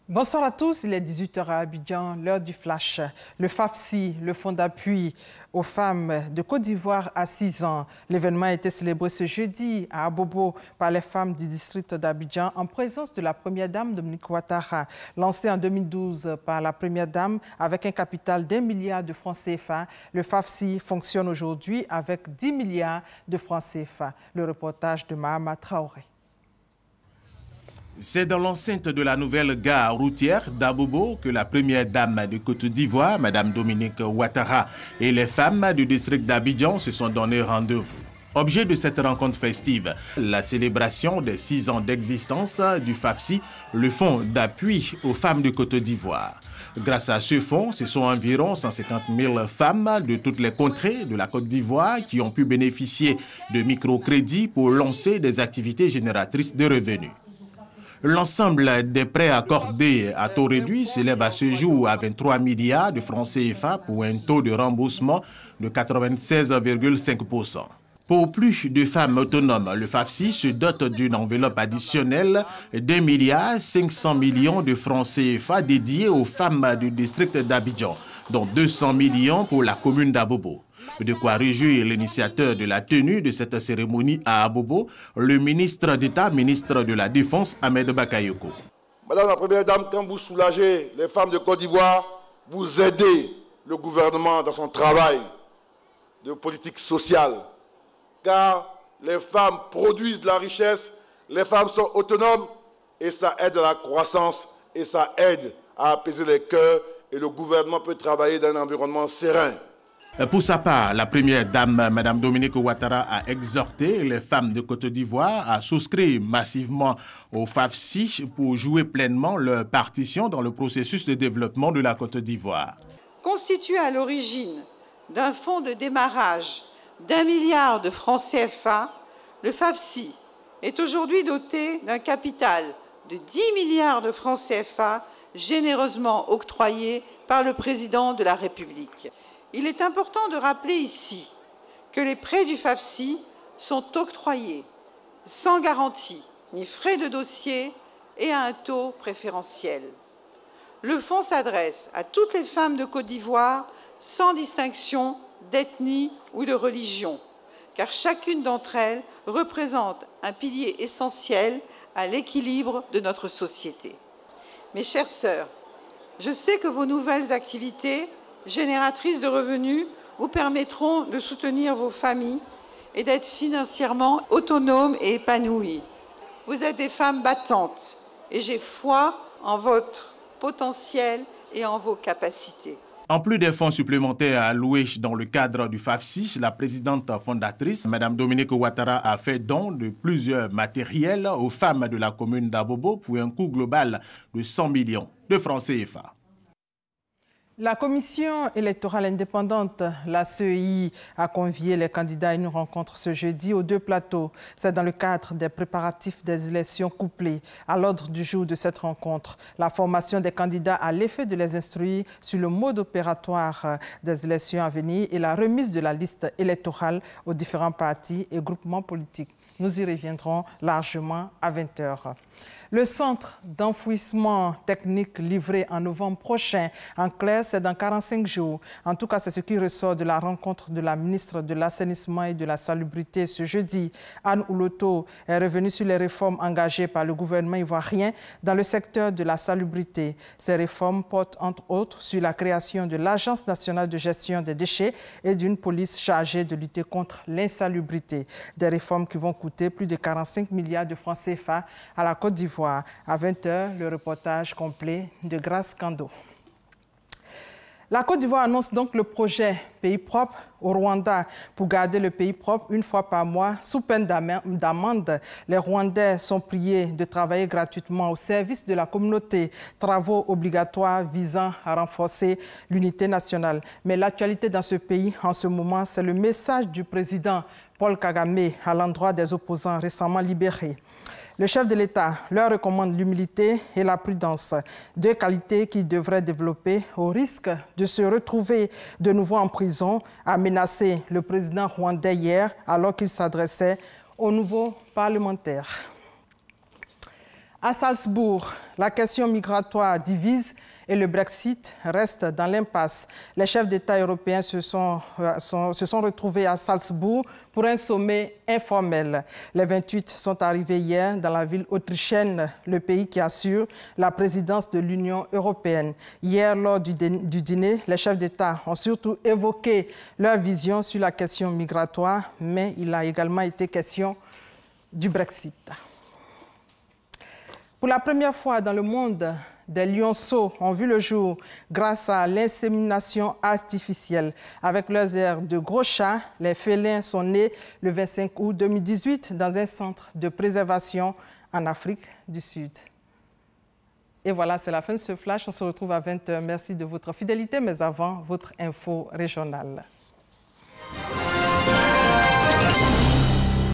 Bonsoir à tous, il est 18 h à Abidjan, l'heure du flash. Le FAFSI, le Fonds d'appui aux femmes de Côte d'Ivoire à 6 ans. L'événement a été célébré ce jeudi à Abobo par les femmes du district d'Abidjan en présence de la première dame Dominique Ouattara. Lancé en 2012 par la première dame avec un capital d'1 milliard de francs CFA, le FAFSI fonctionne aujourd'hui avec 10 milliards de francs CFA. Le reportage de Mahama Traoré. C'est dans l'enceinte de la nouvelle gare routière d'Abobo que la première dame de Côte d'Ivoire, Mme Dominique Ouattara, et les femmes du district d'Abidjan se sont donné rendez-vous. Objet de cette rencontre festive, la célébration des 6 ans d'existence du FAFSI, le fonds d'appui aux femmes de Côte d'Ivoire. Grâce à ce fonds, ce sont environ 150 000 femmes de toutes les contrées de la Côte d'Ivoire qui ont pu bénéficier de microcrédits pour lancer des activités génératrices de revenus. L'ensemble des prêts accordés à taux réduit s'élève à ce jour à 23 milliards de francs CFA pour un taux de remboursement de 96,5%. Pour plus de femmes autonomes, le FAFSI se dote d'une enveloppe additionnelle d'1,5 milliard de francs CFA dédiée aux femmes du district d'Abidjan, dont 200 millions pour la commune d'Abobo. De quoi réjouir l'initiateur de la tenue de cette cérémonie à Abobo, le ministre d'État, ministre de la Défense, Ahmed Bakayoko. Madame la Première Dame, quand vous soulagez les femmes de Côte d'Ivoire, vous aidez le gouvernement dans son travail de politique sociale. Car les femmes produisent de la richesse, les femmes sont autonomes et ça aide à la croissance et ça aide à apaiser les cœurs et le gouvernement peut travailler dans un environnement serein. Pour sa part, la première dame, Mme Dominique Ouattara, a exhorté les femmes de Côte d'Ivoire à souscrire massivement au FAFSI pour jouer pleinement leur partition dans le processus de développement de la Côte d'Ivoire. Constitué à l'origine d'un fonds de démarrage d'1 milliard de francs CFA, le FAFSI est aujourd'hui doté d'un capital de 10 milliards de francs CFA généreusement octroyé par le président de la République. Il est important de rappeler ici que les prêts du FAFSI sont octroyés sans garantie ni frais de dossier et à un taux préférentiel. Le fonds s'adresse à toutes les femmes de Côte d'Ivoire sans distinction d'ethnie ou de religion, car chacune d'entre elles représente un pilier essentiel à l'équilibre de notre société. Mes chères sœurs, je sais que vos nouvelles activités génératrices de revenus vous permettront de soutenir vos familles et d'être financièrement autonomes et épanouies. Vous êtes des femmes battantes et j'ai foi en votre potentiel et en vos capacités. En plus des fonds supplémentaires alloués dans le cadre du FAFSI, la présidente fondatrice, Mme Dominique Ouattara, a fait don de plusieurs matériels aux femmes de la commune d'Abobo pour un coût global de 100 millions de francs CFA. La commission électorale indépendante, la CEI, a convié les candidats à une rencontre ce jeudi aux 2 plateaux. C'est dans le cadre des préparatifs des élections couplées. À l'ordre du jour de cette rencontre, la formation des candidats a l'effet de les instruire sur le mode opératoire des élections à venir et la remise de la liste électorale aux différents partis et groupements politiques. Nous y reviendrons largement à 20 h. Le centre d'enfouissement technique livré en novembre prochain. En clair, c'est dans 45 jours. En tout cas, c'est ce qui ressort de la rencontre de la ministre de l'Assainissement et de la Salubrité ce jeudi. Anne Ouloto est revenue sur les réformes engagées par le gouvernement ivoirien dans le secteur de la salubrité. Ces réformes portent entre autres sur la création de l'Agence nationale de gestion des déchets et d'une police chargée de lutter contre l'insalubrité. Des réformes qui vont coûter plus de 45 milliards de francs CFA à la Côte d'Ivoire. À 20 h, le reportage complet de Grace Kando. La Côte d'Ivoire annonce donc le projet Pays propre au Rwanda pour garder le pays propre une fois par mois sous peine d'amende. Les Rwandais sont priés de travailler gratuitement au service de la communauté, travaux obligatoires visant à renforcer l'unité nationale. Mais l'actualité dans ce pays en ce moment, c'est le message du président Paul Kagame à l'endroit des opposants récemment libérés. Le chef de l'État leur recommande l'humilité et la prudence, 2 qualités qu'ils devraient développer au risque de se retrouver de nouveau en prison, a menacé le président rwandais hier alors qu'il s'adressait aux nouveaux parlementaires. À Salzbourg, la question migratoire divise et le Brexit reste dans l'impasse. Les chefs d'État européens se sont retrouvés à Salzbourg pour un sommet informel. Les 28 sont arrivés hier dans la ville autrichienne, le pays qui assure la présidence de l'Union européenne. Hier, lors du dîner, les chefs d'État ont surtout évoqué leur vision sur la question migratoire, mais il a également été question du Brexit. Pour la première fois dans le monde, des lionceaux ont vu le jour grâce à l'insémination artificielle. Avec leurs airs de gros chats, les félins sont nés le 25 août 2018 dans un centre de préservation en Afrique du Sud. Et voilà, c'est la fin de ce flash. On se retrouve à 20 h. Merci de votre fidélité, mais avant, votre info régionale.